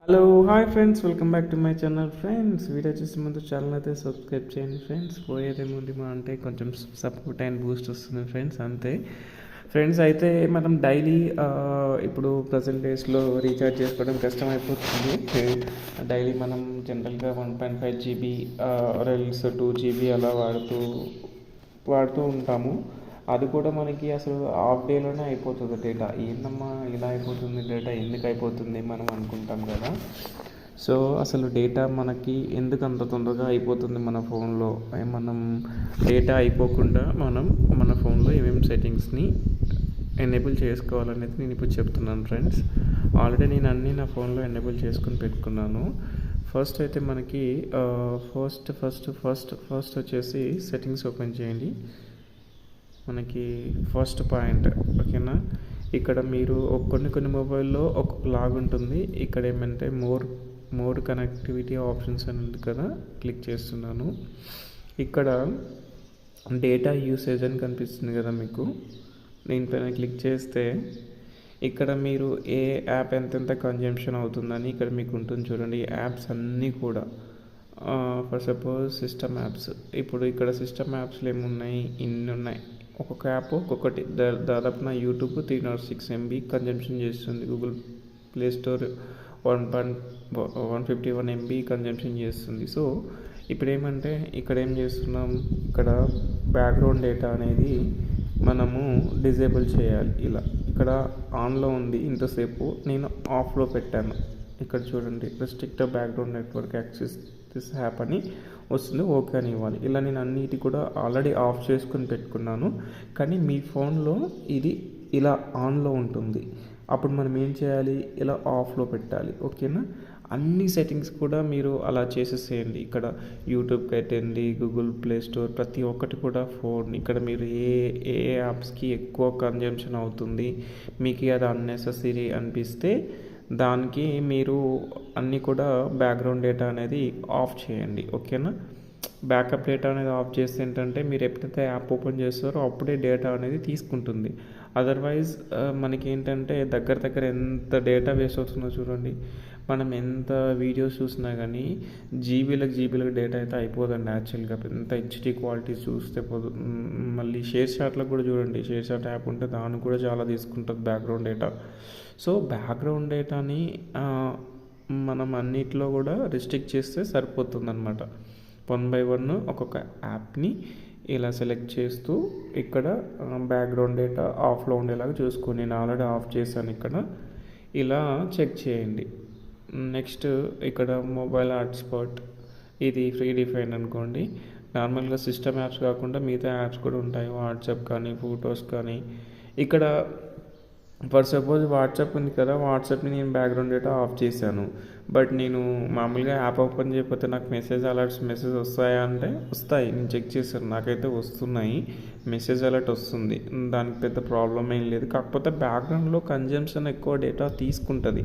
Hello hi friends, welcome back to my channel. Friends, video చూసే ముందు channel అయితే subscribe చేయండి ఫ్రెండ్స్. పోయేదేముంది మా అంటే కొంచెం సపోర్ట్ అండ్ బూస్ట్ వస్తుంది ఫ్రెండ్స్, అంతే ఫ్రెండ్స్. అయితే మనం డైలీ ఇప్పుడు ప్రజెంట్ డేస్లో రీఛార్జ్ చేసుకోవడం కష్టం అయిపోతుంది. డైలీ మనం జనరల్గా 1.5 GB రెల్స్ 2 GB అలా వాడుతూ ఉంటాము. అది కూడా మనకి అసలు హాఫ్ డేలోనే అయిపోతుంది డేటా. ఏందమ్మా ఇలా అయిపోతుంది డేటా, ఎందుకు అయిపోతుంది మనం అనుకుంటాం కదా. సో అసలు డేటా మనకి ఎందుకు అంత తొందరగా అయిపోతుంది మన ఫోన్లో? మనం డేటా అయిపోకుండా మనం మన ఫోన్లో ఏమేమి సెట్టింగ్స్ని ఎనేబుల్ చేసుకోవాలనేది నేను ఇప్పుడు చెప్తున్నాను ఫ్రెండ్స్. ఆల్రెడీ నేను అన్నీ నా ఫోన్లో ఎనేబుల్ చేసుకుని పెట్టుకున్నాను. ఫస్ట్ అయితే మనకి ఫస్ట్ వచ్చేసి సెట్టింగ్స్ ఓపెన్ చేయండి. మనకి ఫస్ట్ పాయింట్ ఓకేనా. ఇక్కడ మీరు కొన్ని మొబైల్లో ఒక్కొక్క లాగ్ ఉంటుంది. ఇక్కడ ఏమంటే మోర్ కనెక్టివిటీ ఆప్షన్స్ అని ఉంది కదా, క్లిక్ చేస్తున్నాను. ఇక్కడ డేటా యూసేజ్ అని కనిపిస్తుంది కదా మీకు. దీనిపైన క్లిక్ చేస్తే ఇక్కడ మీరు ఏ యాప్ ఎంతెంత కన్జంప్షన్ అవుతుందని ఇక్కడ మీకు ఉంటుంది చూడండి. ఈ యాప్స్ అన్నీ కూడా ఫర్ సపోజ్ సిస్టమ్ యాప్స్. ఇప్పుడు ఇక్కడ సిస్టమ్ యాప్స్లో ఏమున్నాయి, ఇన్ని ఉన్నాయి. ఒక్కొక్క యాప్ ఒక్కొక్కటి. దాదాపు నా యూట్యూబ్ 306 MB కన్జంప్షన్ చేస్తుంది. Google play store 151 MB consumption చేస్తుంది. సో ఇప్పుడు ఏమంటే ఇక్కడ ఏం చేస్తున్నాం, ఇక్కడ బ్యాక్గ్రౌండ్ డేటా అనేది మనము డిజేబుల్ చేయాలి. ఇలా ఇక్కడ ఆన్లో ఉంది, ఇంతసేపు నేను ఆఫ్లో పెట్టాను. ఇక్కడ చూడండి, restrict background network access this app అని వస్తుంది. ఓకే అని ఇవ్వాలి. ఇలా నేను అన్నిటి కూడా ఆల్రెడీ ఆఫ్ చేసుకుని పెట్టుకున్నాను. కానీ మీ ఫోన్లో ఇది ఇలా ఆన్లో ఉంటుంది. అప్పుడు మనం ఏం చేయాలి, ఇలా ఆఫ్లో పెట్టాలి. ఓకేనా. అన్ని సెట్టింగ్స్ కూడా మీరు అలా చేసేసేయండి. ఇక్కడ యూట్యూబ్కి అయితేంది, గూగుల్ ప్లే స్టోర్, ప్రతి ఒక్కటి కూడా ఫోన్. ఇక్కడ మీరు ఏ యాప్స్కి ఎక్కువ కన్జంప్షన్ అవుతుంది, మీకు అది అన్నెసెసరీ అనిపిస్తే దానికి మీరు అన్నీ కూడా బ్యాక్గ్రౌండ్ డేటా అనేది ఆఫ్ చేయండి. ఓకేనా. బ్యాకప్ డేటా అనేది ఆఫ్ చేస్తే ఏంటంటే మీరు ఎప్పుడైతే యాప్ ఓపెన్ చేస్తారో అప్పుడే డేటా అనేది తీసుకుంటుంది. అదర్వైజ్ మనకి ఏంటంటే దగ్గర ఎంత డేటా వేస్ట్ అవుతుందో చూడండి. మనం ఎంత వీడియోస్ చూసినా కానీ జీబీలకు డేటా అయితే అయిపోదండి యాక్చువల్గా. ఎంత హెచ్డి క్వాలిటీ చూస్తే పోదు. మళ్ళీ షేర్ చాట్లో కూడా చూడండి, షేర్ చాట్ యాప్ ఉంటే దానికి కూడా చాలా తీసుకుంటుంది బ్యాక్గ్రౌండ్ డేటా. సో బ్యాక్గ్రౌండ్ డేటాని మనం అన్నిట్లో కూడా రిస్ట్రిక్ట్ చేస్తే సరిపోతుంది అనమాట. 1 by 1 ఒక్కొక్క యాప్ని ఇలా సెలెక్ట్ చేస్తూ ఇక్కడ బ్యాక్గ్రౌండ్ డేటా ఆఫ్లో ఉండేలాగా చూసుకొని, నేను ఆల్రెడీ ఆఫ్ చేశాను. ఇక్కడ ఇలా చెక్ చేయండి. నెక్స్ట్ ఇక్కడ మొబైల్ హాట్స్పాట్, ఇది ఫ్రీ డిఫైన్ అనుకోండి. నార్మల్గా సిస్టమ్ యాప్స్ కాకుండా మిగతా యాప్స్ కూడా ఉంటాయి, వాట్సాప్ కానీ ఫొటోస్ కానీ. ఇక్కడ ఫర్ సపోజ్ వాట్సాప్ ఉంది కదా, వాట్సాప్ని నేను బ్యాక్గ్రౌండ్ డేటా ఆఫ్ చేశాను. బట్ నేను మామూలుగా యాప్ ఓపెన్ చేయకపోతే నాకు మెసేజ్ వస్తాయా అంటే వస్తాయి. నేను చెక్ చేశాను, నాకైతే వస్తున్నాయి. మెసేజ్ అలర్ట్ వస్తుంది, దానికి పెద్ద ప్రాబ్లం ఏం లేదు. కాకపోతే బ్యాక్గ్రౌండ్లో కన్జంప్షన్ ఎక్కువ డేటా తీసుకుంటుంది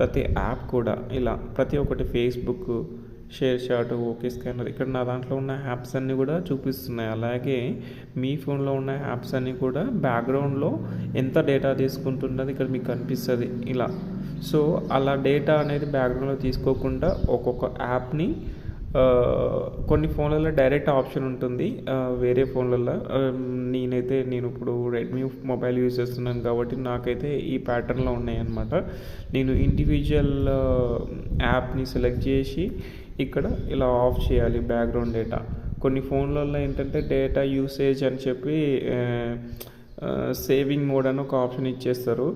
ప్రతి యాప్ కూడా. ఇలా ప్రతి ఒక్కటి Facebook, share chat, okay scanner, ఇక్కడ నా దాంట్లో ఉన్న యాప్స్ అన్నీ కూడా చూపిస్తున్నాయి. అలాగే మీ ఫోన్లో ఉన్న యాప్స్ అన్నీ కూడా బ్యాక్గ్రౌండ్లో ఎంత డేటా తీసుకుంటున్నది ఇక్కడ మీకు కనిపిస్తుంది ఇలా. సో అలా డేటా అనేది బ్యాక్గ్రౌండ్లో తీసుకోకుండా ఒక్కొక్క యాప్ని కొన్ని ఫోన్లలో డైరెక్ట్ ఆప్షన్ ఉంటుంది, వేరే ఫోన్లలో. నేను ఇప్పుడు రెడ్మీ మొబైల్ యూజ్ చేస్తున్నాను కాబట్టి నాకైతే ఈ ప్యాటర్న్లో ఉన్నాయన్నమాట. నేను ఇండివిజువల్ యాప్ని సెలెక్ట్ చేసి ఇక్కడ ఇలా ఆఫ్ చేయాలి బ్యాక్గ్రౌండ్ డేటా. కొన్ని ఫోన్లలో ఏంటంటే డేటా యూసేజ్ అని చెప్పి సేవింగ్ మోడ్ అని ఒక ఆప్షన్ ఇచ్చేస్తారు.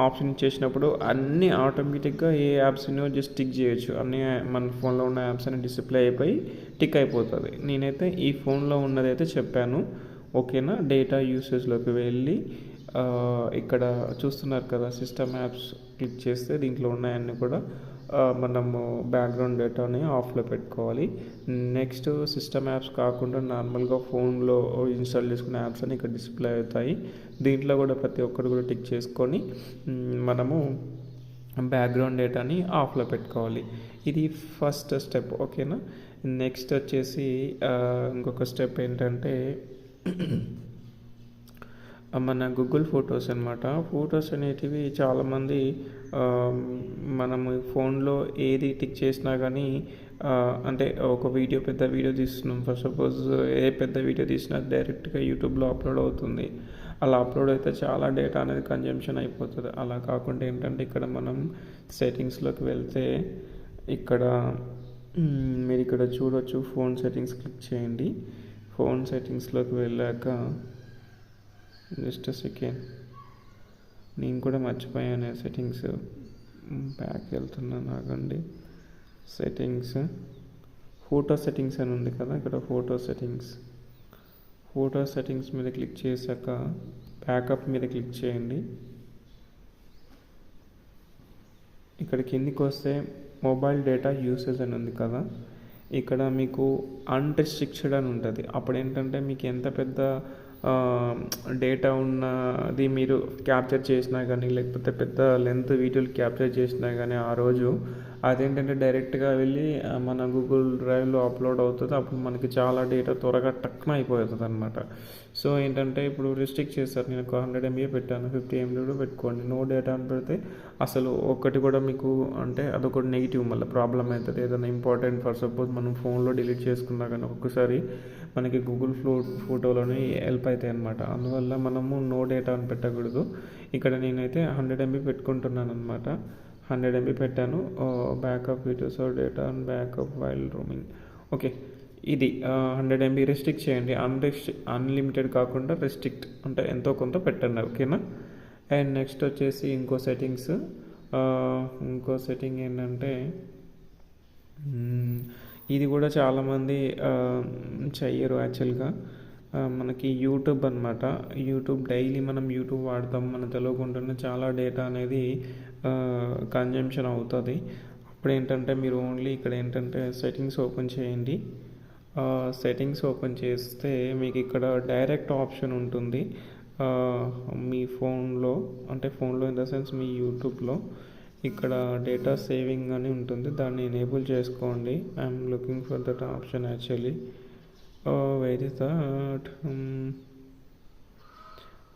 ఆప్షన్ ఇచ్చేసినప్పుడు అన్నీ ఆటోమేటిక్గా ఏ యాప్స్నో జస్ట్ టిక్ చేయొచ్చు. అన్నీ మన ఫోన్లో ఉన్న యాప్స్ అన్ని డిస్ప్లే అయిపోయి టిక్ అయిపోతుంది. నేనైతే ఈ ఫోన్లో ఉన్నదైతే చెప్పాను. ఓకేనా. డేటా యూసేజ్లోకి వెళ్ళి ఇక్కడ చూస్తున్నారు కదా, సిస్టమ్ యాప్స్ క్లిక్ చేస్తే దీంట్లో ఉన్నాయన్నీ కూడా మనము బ్యాక్గ్రౌండ్ డేటాని ఆఫ్లో పెట్టుకోవాలి. నెక్స్ట్ సిస్టమ్ యాప్స్ కాకుండా నార్మల్గా ఫోన్లో ఇన్స్టాల్ చేసుకునే యాప్స్ అని ఇక్కడ డిస్ప్లే అవుతాయి. దీంట్లో కూడా ప్రతి ఒక్కటి కూడా టిక్ చేసుకొని మనము బ్యాక్గ్రౌండ్ డేటాని ఆఫ్లో పెట్టుకోవాలి. ఇది ఫస్ట్ స్టెప్. ఓకేనా. నెక్స్ట్ వచ్చేసి ఇంకొక స్టెప్ ఏంటంటే మన గూగుల్ ఫొటోస్ అనమాట. ఫొటోస్ అనేటివి చాలామంది మనము ఫోన్లో ఏది టిక్ చేసినా కానీ అంటే ఒక పెద్ద వీడియో తీస్తున్నాం ఫర్ సపోజ్, ఏ పెద్ద వీడియో తీసినా డైరెక్ట్గా యూట్యూబ్లో అప్లోడ్ అవుతుంది. అలా అప్లోడ్ అయితే చాలా డేటా అనేది కన్జంప్షన్ అయిపోతుంది. అలా కాకుండా ఏంటంటే ఇక్కడ మనం సెట్టింగ్స్లోకి వెళ్తే ఇక్కడ మీరు ఇక్కడ చూడొచ్చు, ఫోన్ సెట్టింగ్స్ క్లిక్ చేయండి. ఫోన్ సెట్టింగ్స్లోకి వెళ్ళాక జస్ట్ సెకండ్, నేను కూడా మర్చిపోయాను సెట్టింగ్స్, బ్యాక్ వెళ్తున్నాను ఆగండి. సెట్టింగ్స్, ఫోటో సెట్టింగ్స్ అని ఉంది కదా, ఇక్కడ ఫోటో సెట్టింగ్స్ మీద క్లిక్ చేశాక బ్యాకప్ మీద క్లిక్ చేయండి. ఇక్కడ కిందికి వస్తే మొబైల్ డేటా యూసేజ్ అని ఉంది కదా, ఇక్కడ మీకు అన్రిస్ట్రిక్టెడ్ అని ఉంటుంది. అప్పుడు ఏంటంటే మీకు ఎంత పెద్ద డేటా ఉన్నది మీరు క్యాప్చర్ చేసినా కానీ, లేకపోతే పెద్ద లెంత్ వీడియోలు క్యాప్చర్ చేసినా కానీ ఆ రోజు అదేంటంటే డైరెక్ట్గా వెళ్ళి మన గూగుల్ డ్రైవ్లో అప్లోడ్ అవుతుంది. అప్పుడు మనకి చాలా డేటా త్వరగా టక్న అయిపోతుంది అనమాట. సో ఏంటంటే ఇప్పుడు రిస్ట్రిక్ట్ చేస్తారు. నేను ఒక 100 MB పెట్టాను, 50 MB కూడా పెట్టుకోండి. నో డేటా అని పెడితే అసలు ఒకటి కూడా మీకు అంటే అదొకటి నెగిటివ్, మళ్ళీ ప్రాబ్లం అవుతుంది. ఏదైనా ఇంపార్టెంట్ ఫర్ సపోజ్ మనం ఫోన్లో డిలీట్ చేసుకున్నా కానీ ఒక్కొక్కసారి మనకి గూగుల్ ఫోటోలోనే హెల్ప్ అవుతాయి అనమాట. అందువల్ల మనము నో డేటా అని పెట్టకూడదు. ఇక్కడ నేనైతే 100 MB పెట్టుకుంటున్నాను అనమాట. 100 MB పెట్టాను. Backup videos or data and backup while roaming. Okay, ఇది 100 MB రెస్ట్రిక్ట్ చేయండి. అన్లిమిటెడ్ కాకుండా రెస్ట్రిక్ట్ అంటే ఎంతో కొంత పెట్టండి, ఓకేనా. అండ్ నెక్స్ట్ వచ్చేసి ఇంకో సెట్టింగ్ ఏంటంటే ఇది కూడా చాలామంది చెయ్యరు యాక్చువల్గా. మనకి యూట్యూబ్ అనమాట. యూట్యూబ్ డైలీ మనం యూట్యూబ్ వాడతాం, మనం తెలియకుండానే చాలా డేటా అనేది కన్జంప్షన్ అవుతుంది. అప్పుడు ఏంటంటే మీరు ఓన్లీ ఇక్కడ ఏంటంటే సెట్టింగ్స్ ఓపెన్ చేయండి. సెట్టింగ్స్ ఓపెన్ చేస్తే మీకు ఇక్కడ డైరెక్ట్ ఆప్షన్ ఉంటుంది మీ ఫోన్లో, అంటే ఫోన్లో ఇన్ ద సెన్స్ మీ యూట్యూబ్లో. ఇక్కడ డేటా సేవింగ్ అని ఉంటుంది, దాన్ని ఎనేబుల్ చేసుకోండి. I'm looking for that option actually. Where is that?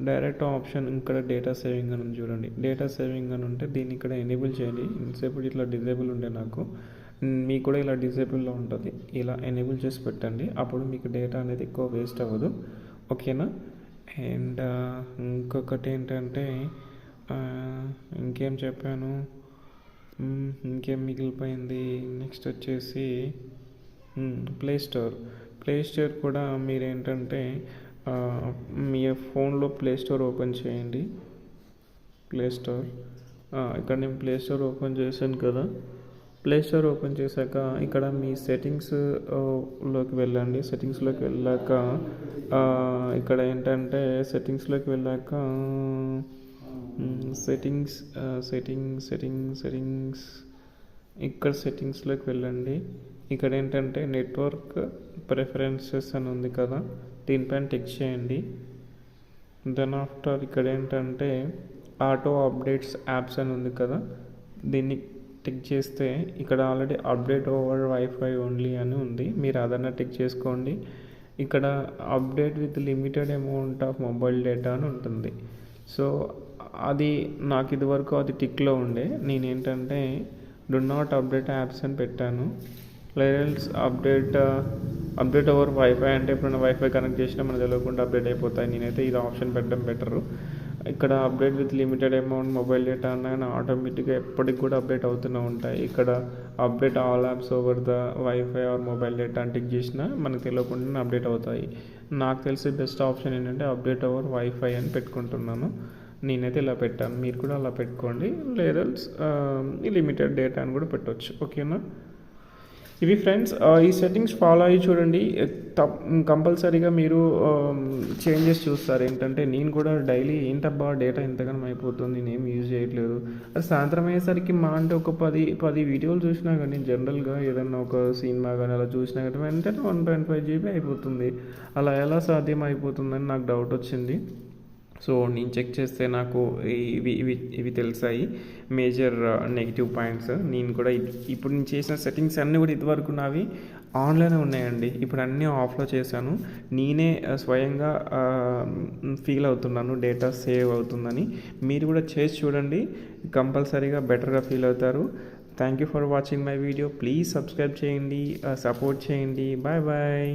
Direct option ఇక్కడ డేటా సేవింగ్ అని చూడండి. డేటా సేవింగ్ అని ఉంటే దీన్ని ఇక్కడ ఎనేబుల్ చేయండి. ఇంతసేపు ఇట్లా డిజేబుల్ ఉండే నాకు, మీకు కూడా ఇలా డిజేబుల్లో ఉంటుంది. ఇలా ఎనేబుల్ చేసి పెట్టండి, అప్పుడు మీకు డేటా అనేది ఎక్కువ వేస్ట్ అవ్వదు, ఓకేనా. అండ్ ఇంకొకటి ఏంటంటే ఇంకేం చెప్పాను, ఇంకేం మిగిలిపోయింది. నెక్స్ట్ వచ్చేసి ప్లే స్టోర్ కూడా మీరేంటంటే మీ ఫోన్లో ప్లే స్టోర్ ఓపెన్ చేయండి. ఇక్కడ నేను ప్లే స్టోర్ ఓపెన్ చేశాను కదా. ప్లే స్టోర్ ఓపెన్ చేశాక ఇక్కడ మీ సెట్టింగ్స్లోకి వెళ్ళండి. సెట్టింగ్స్లోకి వెళ్ళాక ఇక్కడ ఏంటంటే సెట్టింగ్స్లోకి వెళ్ళాక సెట్టింగ్స్ ఇక్కడ సెట్టింగ్స్లోకి వెళ్ళండి. ఇక్కడ ఏంటంటే నెట్వర్క్ ప్రిఫరెన్సెస్ అని ఉంది కదా, దీనిపైన టిక్ చేయండి. దెన్ ఆఫ్టర్ ఇక్కడ ఏంటంటే ఆటో అప్డేట్స్ యాప్స్ అని ఉంది కదా, దీన్ని టిక్ చేస్తే ఇక్కడ already update over wifi only అని ఉంది, మీరు అదన్నా టిక్ చేసుకోండి. ఇక్కడ update with limited amount of mobile data అని ఉంటుంది. సో అది నాకు ఇదివరకు అది టిక్లో ఉండే, నేనేంటంటే డు నాట్ అప్డేట్ యాప్స్ అని పెట్టాను. లెవెల్స్ అప్డేట్ ఓవర్ వైఫై అంటే ఎప్పుడైనా వైఫై కనెక్ట్ చేసినా మనకు తెలియకుండా అప్డేట్ అయిపోతాయి. నేనైతే ఇది ఆప్షన్ పెట్టడం బెటరు. ఇక్కడ update with limited amount mobile data అన్న ఆటోమేటిక్గా ఎప్పటికి కూడా అప్డేట్ అవుతూనే ఉంటాయి. ఇక్కడ update all apps over the wifi or mobile data అని టిక్ చేసినా మనకు తెలియకుండానే అప్డేట్ అవుతాయి. నాకు తెలిసి బెస్ట్ ఆప్షన్ ఏంటంటే అప్డేట్ ఓవర్ వైఫై అని పెట్టుకుంటున్నాను. నేనైతే ఇలా పెట్టాను, మీరు కూడా అలా పెట్టుకోండి. లేదా లిమిటెడ్ డేటా అని కూడా పెట్టవచ్చు, ఓకేనా. ఇవి ఫ్రెండ్స్, ఈ సెట్టింగ్స్ ఫాలో అయ్యి చూడండి, కంపల్సరీగా మీరు చేంజెస్ చూస్తారు. ఏంటంటే నేను కూడా డైలీ ఏంటబ్బా డేటా ఎంతగానో అయిపోతుంది, నేనేం యూజ్ చేయట్లేదు. అది సాయంత్రం అయ్యేసరికి మా అంటే ఒక 10 వీడియోలు చూసినా కానీ, జనరల్గా ఏదన్నా ఒక సినిమా కానీ అలా చూసినా కానీ వెంటనే 1.5 GB అయిపోతుంది. అలా ఎలా సాధ్యం అయిపోతుందని నాకు డౌట్ వచ్చింది. సో నేను చెక్ చేస్తే నాకు ఇవి ఇవి ఇవి తెలిసాయి మేజర్ నెగిటివ్ పాయింట్స్. నేను కూడా ఇప్పుడు నేను చేసిన సెట్టింగ్స్ అన్నీ కూడా ఇదివరకు నావి ఆన్లోనే ఉన్నాయండి. ఇప్పుడు అన్నీ ఆఫ్లో చేశాను. నేనే స్వయంగా ఫీల్ అవుతున్నాను డేటా సేవ్ అవుతుందని. మీరు కూడా చేసి చూడండి, కంపల్సరీగా బెటర్గా ఫీల్ అవుతారు. Thank you for watching my video. Please subscribe చేయండి, సపోర్ట్ చేయండి. Bye bye.